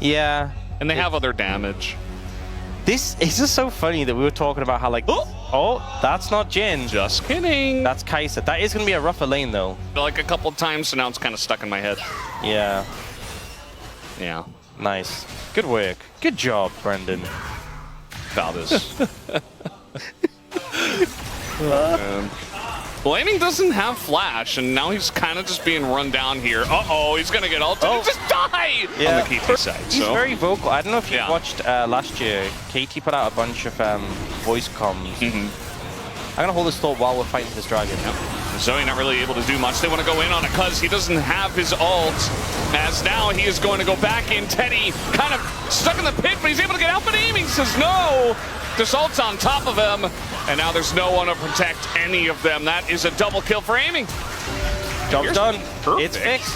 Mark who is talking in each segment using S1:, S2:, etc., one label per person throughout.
S1: Yeah.
S2: And they have other damage.
S1: This is just so funny that we were talking about how, like, oh, that's not Jin.
S2: Just kidding.
S1: That's Kai'Sa. That is going to be a rougher lane, though.
S2: Like a couple of times, so now it's kind of stuck in my head.
S1: Yeah.
S2: Yeah.
S1: Nice. Good work. Good job, Brendan.
S2: About this. Blaming doesn't have flash, and now he's kind of just being run down here. Uh-oh, he's going to get ulted and just die on the KT side.
S1: He's very vocal. I don't know if you watched last year. KT put out a bunch of voice comms. I'm going to hold this thought while we're fighting this dragon.
S2: Zoe not really able to do much. They want to go in on it because he doesn't have his ult. As now he is going to go back in. Teddy kind of stuck in the pit, but he's able to get out, but aiming says no. This ult's on top of him, and now there's no one to protect any of them. That is a double kill for aiming.
S1: Job's done.
S2: Perfect.
S1: It's fixed.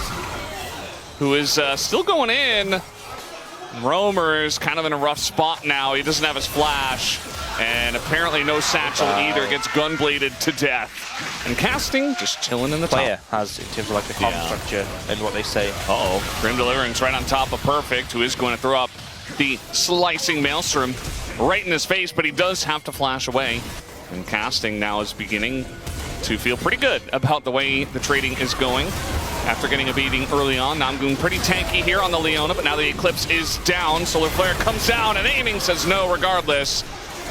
S2: Who is still going in. Roamer is kind of in a rough spot now. He doesn't have his flash, and apparently no satchel either. Gets gunbladed to death. And Casting just chilling in the top.
S1: Player has, in terms of like the comp structure and what they say.
S2: Uh-oh. Grim Deliverance right on top of Perfect, who is going to throw up the slicing Maelstrom right in his face, but he does have to flash away. And Casting now is beginning to feel pretty good about the way the trading is going. After getting a beating early on, Namgoon pretty tanky here on the Leona, but now the Eclipse is down. Solar Flare comes down, and aiming says no regardless.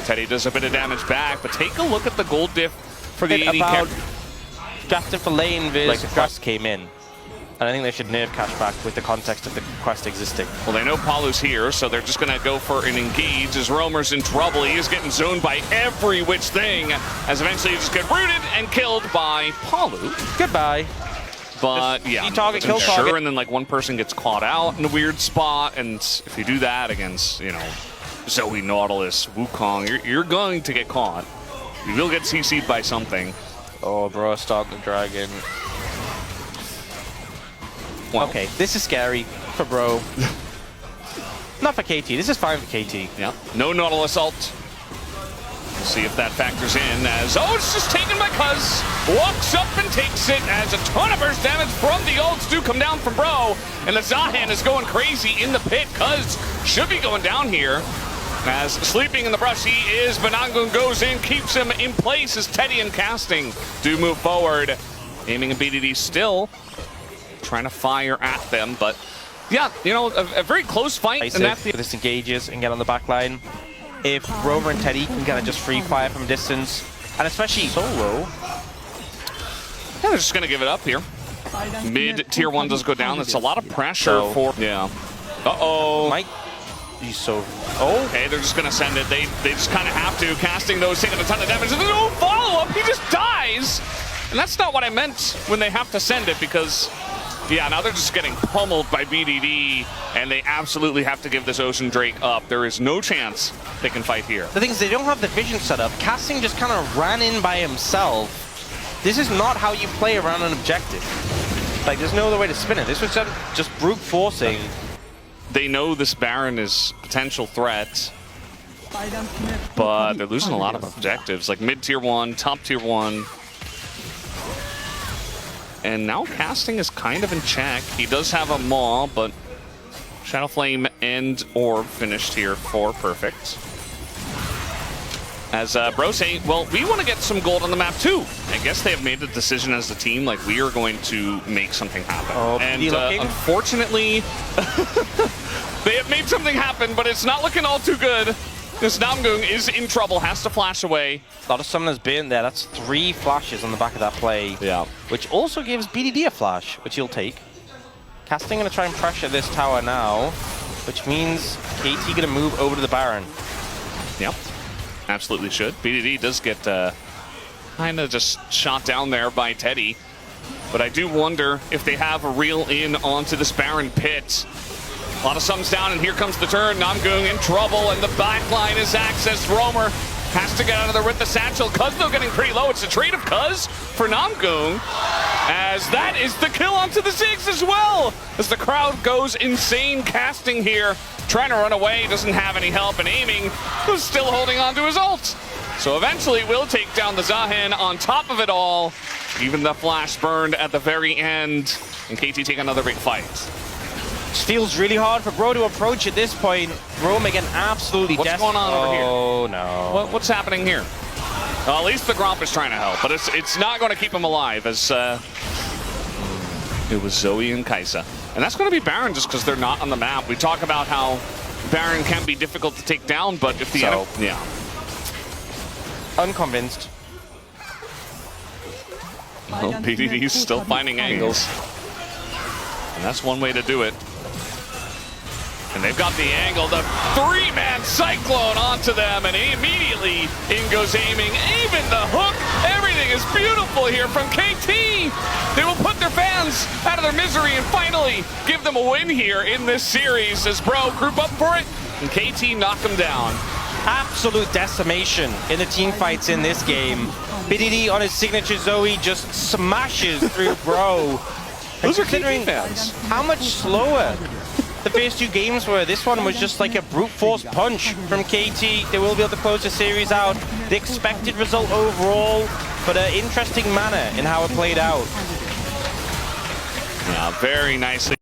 S2: Teddy does a bit of damage back, but take a look at the gold diff for the AD carry.
S1: Drafted for lane viz, like the quest came in. And I think they should nerf cashback with the context of the quest existing.
S2: Well, they know Palu's here, so they're just going to go for an engage as Roamer's in trouble. He is getting zoned by every which thing, as eventually you just get rooted and killed by Palu.
S1: Goodbye.
S2: But yeah,
S1: target, kill target.
S2: And then like one person gets caught out in a weird spot, and if you do that against, you know, Zoe, Nautilus, Wukong, you're going to get caught. You will get CC'd by something.
S1: Oh, bro, start the dragon.
S2: Well,
S1: okay, this is scary for bro. Not for KT. This is fine for KT.
S2: Yeah. No Nautilus ult. We'll see if that factors in as, oh, it's just taken by Cuz. Walks up and takes it as a ton of burst damage from the ults do come down from bro. And the Zahan is going crazy in the pit. Cuz should be going down here. As sleeping in the brush he is, but Namgoon goes in, keeps him in place as Teddy and Casting do move forward. Aiming and BDD still trying to fire at them, but yeah, you know, a very close fight. And that's the
S1: this engages and get on the back line. If Roamer and Teddy can kind of just free fire from distance, and especially solo,
S2: yeah, they're just gonna give it up here. Mid tier 1 does go down. That's a lot of pressure for Uh-oh.
S1: Mike, he's so
S2: okay, they're just gonna send it. They just kind of have to. Casting those, taking a ton of damage. And there's no follow-up. He just dies. And that's not what I meant when they have to send it, because yeah, now they're just getting pummeled by BDD, and they absolutely have to give this Ocean Drake up. There is no chance they can fight here.
S1: The thing is, they don't have the vision set up. Casting just kind of ran in by himself. This is not how you play around an objective. Like, there's no other way to spin it. This was just brute forcing.
S2: They know this Baron is a potential threat, but they're losing a lot of objectives, like mid tier 1, top tier 1. And now Casting is kind of in check. He does have a Maw, but Shadow Flame and Orb finished here for Perfect. As Bro say, well, we want to get some gold on the map too. I guess they have made the decision as a team, like, we are going to make something happen.
S1: Oh,
S2: and unfortunately, they have made something happen, but it's not looking all too good. This Namgoon is in trouble, has to flash away.
S1: A lot of summoners been there. That's 3 flashes on the back of that play.
S2: Yeah.
S1: Which also gives BDD a flash, which he'll take. Casting going to try and pressure this tower now, which means KT going to move over to the Baron.
S2: Yep. Absolutely should. BDD does get kind of just shot down there by Teddy. But I do wonder if they have a reel in onto this Baron pit. A lot of sums down, and here comes the turn. Namgoon in trouble, and the backline is accessed. Roamer has to get out of there with the satchel. Cuz though getting pretty low. It's a trade of Cuz for Namgoon, as that is the kill onto the Ziggs as well. As the crowd goes insane. Casting here, trying to run away, doesn't have any help, and aiming, who's still holding on to his ult. So eventually we'll take down the Zahan on top of it all. Even the flash burned at the very end, and KT take another big fight.
S1: Feels really hard for Bro to approach at this point. Roma getting absolutely
S2: What's going on over here?
S1: Oh, no.
S2: What's happening here? Well, at least the Gromp is trying to help, but it's not going to keep him alive as it was Zoe and Kaisa. And that's going to be Baron just because they're not on the map. We talk about how Baron can be difficult to take down, but if the yeah.
S1: Unconvinced.
S2: Well, BDD's still finding angles. And that's one way to do it. And they've got the angle, the three-man cyclone onto them, and immediately in goes aiming. Even the hook, everything is beautiful here from KT. They will put their fans out of their misery and finally give them a win here in this series as Bro group up for it, and KT knock them down.
S1: Absolute decimation in the team fights in this game. BDD on his signature Zoe just smashes through Bro.
S2: Those are
S1: considering
S2: KT fans.
S1: How much slower the first two games were. This one was just like a brute force punch from KT. They will be able to close the series out. The expected result overall, but an interesting manner in how it played out.
S2: Yeah, very nicely.